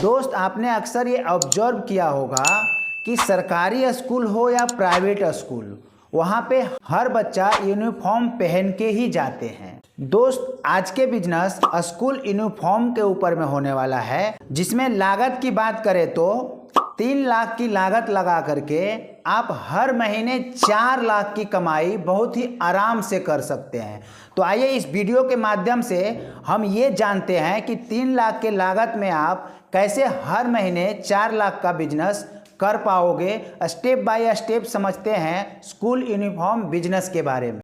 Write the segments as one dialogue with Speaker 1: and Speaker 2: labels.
Speaker 1: दोस्त, आपने अक्सर ये ऑब्जर्व किया होगा कि सरकारी स्कूल हो या प्राइवेट स्कूल, वहाँ पे हर बच्चा यूनिफॉर्म पहन के ही जाते हैं। दोस्त, आज के बिजनेस स्कूल यूनिफॉर्म के ऊपर में होने वाला है, जिसमें लागत की बात करें तो 3 लाख की लागत लगा करके आप हर महीने 4 लाख की कमाई बहुत ही आराम से कर सकते हैं। तो आइए इस वीडियो के माध्यम से हम ये जानते हैं कि 3 लाख के लागत में आप कैसे हर महीने 4 लाख का बिजनेस कर पाओगे। स्टेप बाय स्टेप समझते हैं स्कूल यूनिफॉर्म बिजनेस के बारे में।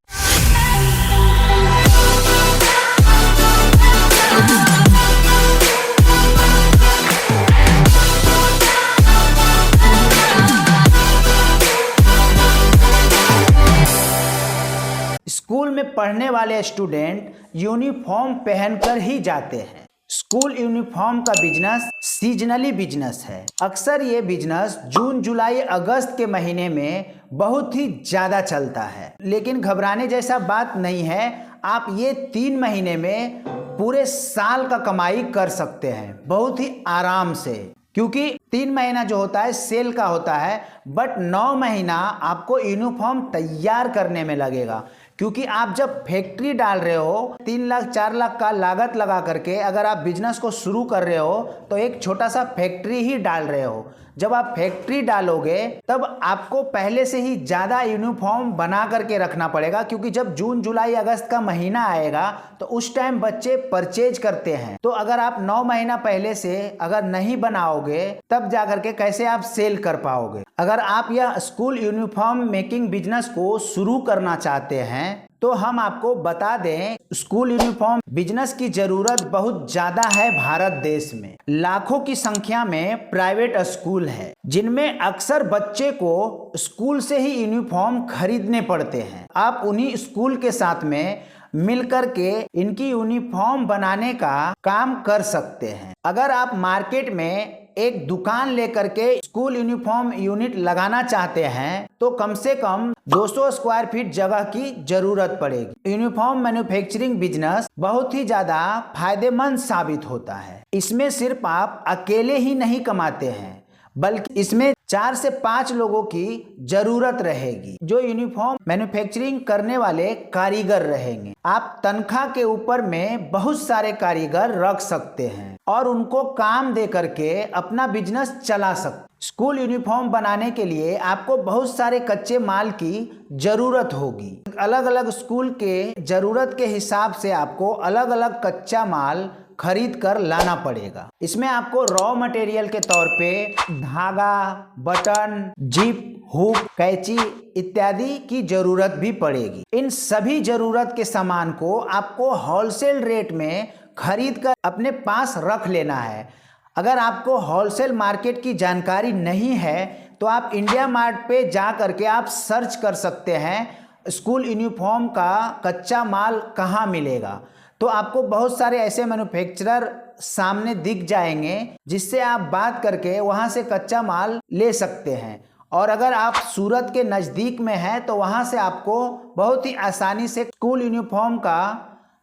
Speaker 1: स्कूल में पढ़ने वाले स्टूडेंट यूनिफॉर्म पहनकर ही जाते हैं। स्कूल यूनिफॉर्म का बिजनेस सीजनली बिजनेस है। अक्सर ये बिजनेस जून, जुलाई, अगस्त के महीने में बहुत ही ज़्यादा चलता है, लेकिन घबराने जैसा बात नहीं है। आप ये 3 महीने में पूरे साल का कमाई कर सकते हैं बहुत ही आराम से, क्योंकि 3 महीना जो होता है सेल का होता है, बट 9 महीना आपको यूनिफॉर्म तैयार करने में लगेगा। क्योंकि आप जब फैक्ट्री डाल रहे हो 3 लाख 4 लाख का लागत लगा करके अगर आप बिजनेस को शुरू कर रहे हो तो एक छोटा सा फैक्ट्री ही डाल रहे हो। जब आप फैक्ट्री डालोगे तब आपको पहले से ही ज़्यादा यूनिफॉर्म बना करके रखना पड़ेगा, क्योंकि जब जून, जुलाई, अगस्त का महीना आएगा तो उस टाइम बच्चे परचेज करते हैं। तो अगर आप 9 महीना पहले से अगर नहीं बनाओगे तब जा करके कैसे आप सेल कर पाओगे। अगर आप यह स्कूल यूनिफॉर्म मेकिंग बिजनेस को शुरू करना चाहते हैं तो हम आपको बता दें, स्कूल यूनिफॉर्म बिजनेस की जरूरत बहुत ज्यादा है। भारत देश में लाखों की संख्या में प्राइवेट स्कूल है, जिनमें अक्सर बच्चे को स्कूल से ही यूनिफॉर्म खरीदने पड़ते हैं। आप उन्हीं स्कूल के साथ में मिलकर के इनकी यूनिफॉर्म बनाने का काम कर सकते हैं। अगर आप मार्केट में एक दुकान लेकर के स्कूल यूनिफॉर्म यूनिट लगाना चाहते हैं तो कम से कम 200 स्क्वायर फीट जगह की जरूरत पड़ेगी। यूनिफॉर्म मैन्युफैक्चरिंग बिजनेस बहुत ही ज्यादा फायदेमंद साबित होता है। इसमें सिर्फ आप अकेले ही नहीं कमाते हैं, बल्कि इसमें 4 से 5 लोगों की जरूरत रहेगी, जो यूनिफॉर्म मैन्युफैक्चरिंग करने वाले कारीगर रहेंगे। आप तनख्वाह के ऊपर में बहुत सारे कारीगर रख सकते हैं और उनको काम दे करके अपना बिजनेस चला सकते। स्कूल यूनिफॉर्म बनाने के लिए आपको बहुत सारे कच्चे माल की जरूरत होगी। अलग अलग स्कूल के जरूरत के हिसाब से आपको अलग अलग कच्चा माल खरीद कर लाना पड़ेगा। इसमें आपको रॉ मटेरियल के तौर पे धागा, बटन, जिप, हुक, कैंची इत्यादि की जरूरत भी पड़ेगी। इन सभी जरूरत के सामान को आपको होलसेल रेट में खरीद कर अपने पास रख लेना है। अगर आपको होलसेल मार्केट की जानकारी नहीं है तो आप इंडिया मार्ट पे जा करके आप सर्च कर सकते हैं स्कूल यूनिफॉर्म का कच्चा माल कहाँ मिलेगा। तो आपको बहुत सारे ऐसे मैन्युफैक्चरर सामने दिख जाएंगे जिससे आप बात करके वहां से कच्चा माल ले सकते हैं। और अगर आप सूरत के नज़दीक में हैं तो वहां से आपको बहुत ही आसानी से स्कूल यूनिफॉर्म का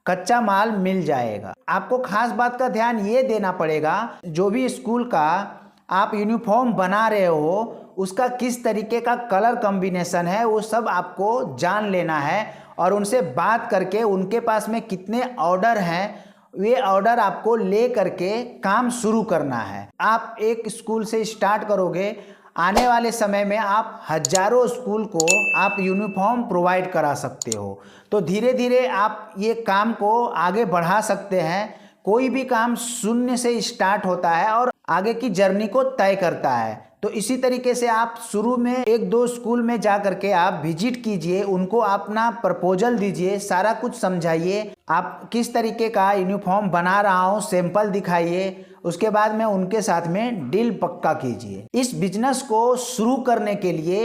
Speaker 1: कच्चा माल मिल जाएगा। आपको खास बात का ध्यान ये देना पड़ेगा, जो भी स्कूल का आप यूनिफॉर्म बना रहे हो उसका किस तरीके का कलर कॉम्बिनेशन है वो सब आपको जान लेना है और उनसे बात करके उनके पास में कितने ऑर्डर हैं वे ऑर्डर आपको ले करके काम शुरू करना है। आप एक स्कूल से स्टार्ट करोगे, आने वाले समय में आप हजारों स्कूल को आप यूनिफॉर्म प्रोवाइड करा सकते हो। तो धीरे धीरे आप ये काम को आगे बढ़ा सकते हैं। कोई भी काम शून्य से स्टार्ट होता है और आगे की जर्नी को तय करता है। तो इसी तरीके से आप शुरू में 1-2 स्कूल में जा करके आप विजिट कीजिए, उनको अपना प्रपोजल दीजिए, सारा कुछ समझाइए, आप किस तरीके का यूनिफॉर्म बना रहा हूँ सैंपल दिखाइए। उसके बाद में उनके साथ में डील पक्का कीजिए। इस बिजनेस को शुरू करने के लिए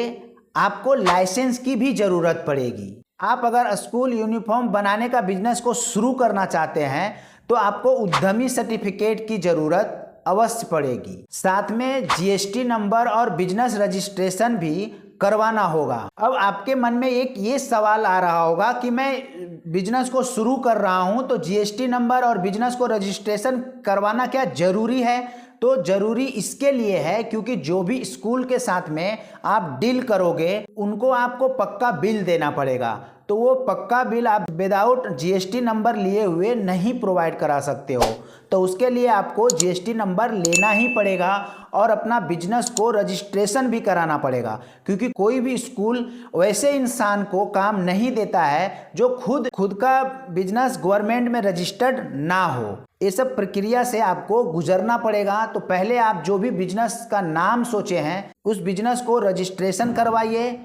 Speaker 1: आपको लाइसेंस की भी जरूरत पड़ेगी। आप अगर स्कूल यूनिफॉर्म बनाने का बिजनेस को शुरू करना चाहते हैं तो आपको उद्यमी सर्टिफिकेट की जरूरत अवश्य पड़ेगी। साथ में जीएसटी नंबर और बिजनेस रजिस्ट्रेशन भी करवाना होगा। अब आपके मन में एक ये सवाल आ रहा होगा कि मैं बिजनेस को शुरू कर रहा हूं तो जीएसटी नंबर और बिजनेस को रजिस्ट्रेशन करवाना क्या जरूरी है? तो ज़रूरी इसके लिए है क्योंकि जो भी स्कूल के साथ में आप डील करोगे उनको आपको पक्का बिल देना पड़ेगा। तो वो पक्का बिल आप विदाउट जीएसटी नंबर लिए हुए नहीं प्रोवाइड करा सकते हो। तो उसके लिए आपको जीएसटी नंबर लेना ही पड़ेगा और अपना बिजनेस को रजिस्ट्रेशन भी कराना पड़ेगा, क्योंकि कोई भी स्कूल वैसे इंसान को काम नहीं देता है जो खुद का बिजनेस गवर्नमेंट में रजिस्टर्ड ना हो। ये सब प्रक्रिया से आपको गुजरना पड़ेगा। तो पहले आप जो भी बिजनेस का नाम सोचे हैं उस बिजनेस को रजिस्ट्रेशन करवाइए,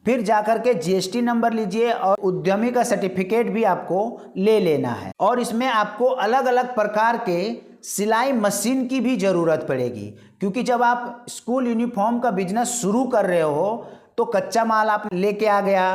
Speaker 1: फिर जाकर के जीएसटी नंबर लीजिए और उद्यमी का सर्टिफिकेट भी आपको ले लेना है। और इसमें आपको अलग अलग प्रकार के सिलाई मशीन की भी ज़रूरत पड़ेगी, क्योंकि जब आप स्कूल यूनिफॉर्म का बिजनेस शुरू कर रहे हो तो कच्चा माल आप लेके आ गया,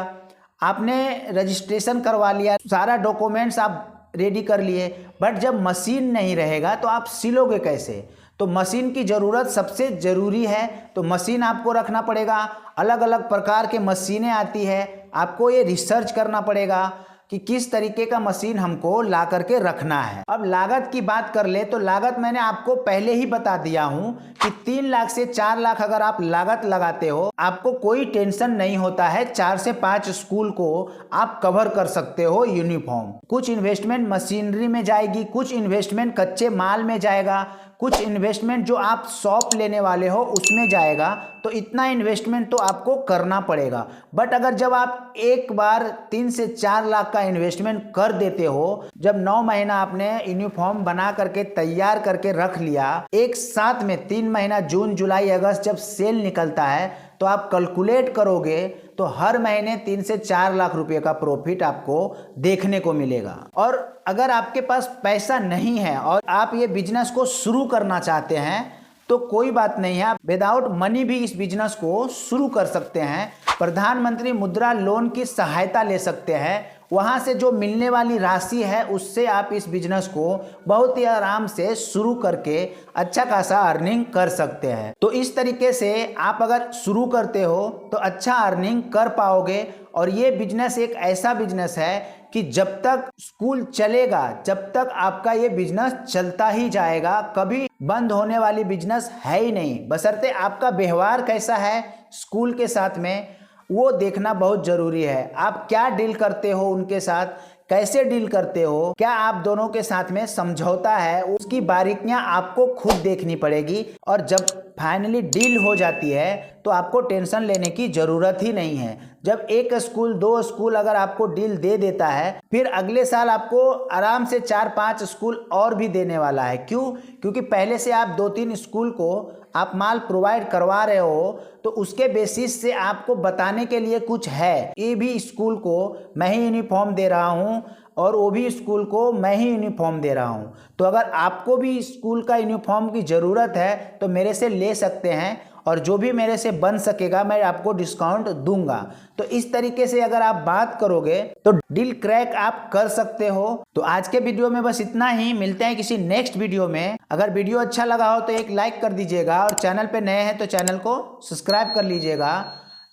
Speaker 1: आपने रजिस्ट्रेशन करवा लिया, सारा डॉक्यूमेंट्स आप रेडी कर लिए, बट जब मशीन नहीं रहेगा तो आप सिलोगे कैसे? तो मशीन की ज़रूरत सबसे ज़रूरी है। तो मशीन आपको रखना पड़ेगा। अलग अलग प्रकार के मशीनें आती है, आपको ये रिसर्च करना पड़ेगा कि किस तरीके का मशीन हमको ला करके रखना है। अब लागत की बात कर ले तो लागत मैंने आपको पहले ही बता दिया हूं कि 3 लाख से 4 लाख अगर आप लागत लगाते हो आपको कोई टेंशन नहीं होता है। 4 से 5 स्कूल को आप कवर कर सकते हो यूनिफॉर्म। कुछ इन्वेस्टमेंट मशीनरी में जाएगी, कुछ इन्वेस्टमेंट कच्चे माल में जाएगा, कुछ इन्वेस्टमेंट जो आप शॉप लेने वाले हो उसमें जाएगा। तो इतना इन्वेस्टमेंट तो आपको करना पड़ेगा। बट अगर जब आप एक बार 3 से 4 लाख का इन्वेस्टमेंट कर देते हो, जब 9 महीना आपने यूनिफॉर्म बना करके तैयार करके रख लिया, एक साथ में 3 महीना जून जुलाई अगस्त जब सेल निकलता है तो आप कैलकुलेट करोगे तो हर महीने 3 से 4 लाख रुपए का प्रॉफिट आपको देखने को मिलेगा। और अगर आपके पास पैसा नहीं है और आप ये बिजनेस को शुरू करना चाहते हैं तो कोई बात नहीं है, आप विदाउट मनी भी इस बिजनेस को शुरू कर सकते हैं। प्रधानमंत्री मुद्रा लोन की सहायता ले सकते हैं, वहाँ से जो मिलने वाली राशि है उससे आप इस बिजनेस को बहुत ही आराम से शुरू करके अच्छा खासा अर्निंग कर सकते हैं। तो इस तरीके से आप अगर शुरू करते हो तो अच्छा अर्निंग कर पाओगे। और ये बिजनेस एक ऐसा बिजनेस है कि जब तक स्कूल चलेगा जब तक आपका ये बिजनेस चलता ही जाएगा, कभी बंद होने वाली बिजनेस है ही नहीं। बशर्ते आपका व्यवहार कैसा है स्कूल के साथ में वो देखना बहुत ज़रूरी है। आप क्या डील करते हो उनके साथ, कैसे डील करते हो, क्या आप दोनों के साथ में समझौता है, उसकी बारीकियां आपको खुद देखनी पड़ेगी। और जब फाइनली डील हो जाती है तो आपको टेंशन लेने की ज़रूरत ही नहीं है। जब एक स्कूल 2 स्कूल अगर आपको डील दे देता है फिर अगले साल आपको आराम से 4-5 स्कूल और भी देने वाला है। क्यों? क्योंकि पहले से आप 2-3 स्कूल को आप माल प्रोवाइड करवा रहे हो, तो उसके बेसिस से आपको बताने के लिए कुछ है। ये भी स्कूल को मैं ही यूनिफॉर्म दे रहा हूँ और वो भी स्कूल को मैं ही यूनिफॉर्म दे रहा हूँ। तो अगर आपको भी स्कूल का यूनिफॉर्म की ज़रूरत है तो मेरे से ले सकते हैं और जो भी मेरे से बन सकेगा मैं आपको डिस्काउंट दूंगा। तो इस तरीके से अगर आप बात करोगे तो डील क्रैक आप कर सकते हो। तो आज के वीडियो में बस इतना ही, मिलते हैं किसी नेक्स्ट वीडियो में। अगर वीडियो अच्छा लगा हो तो एक लाइक कर दीजिएगा और चैनल पे नए हैं तो चैनल को सब्सक्राइब कर लीजिएगा।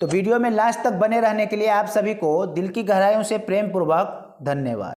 Speaker 1: तो वीडियो में लास्ट तक बने रहने के लिए आप सभी को दिल की गहराइयों से प्रेम पूर्वक धन्यवाद।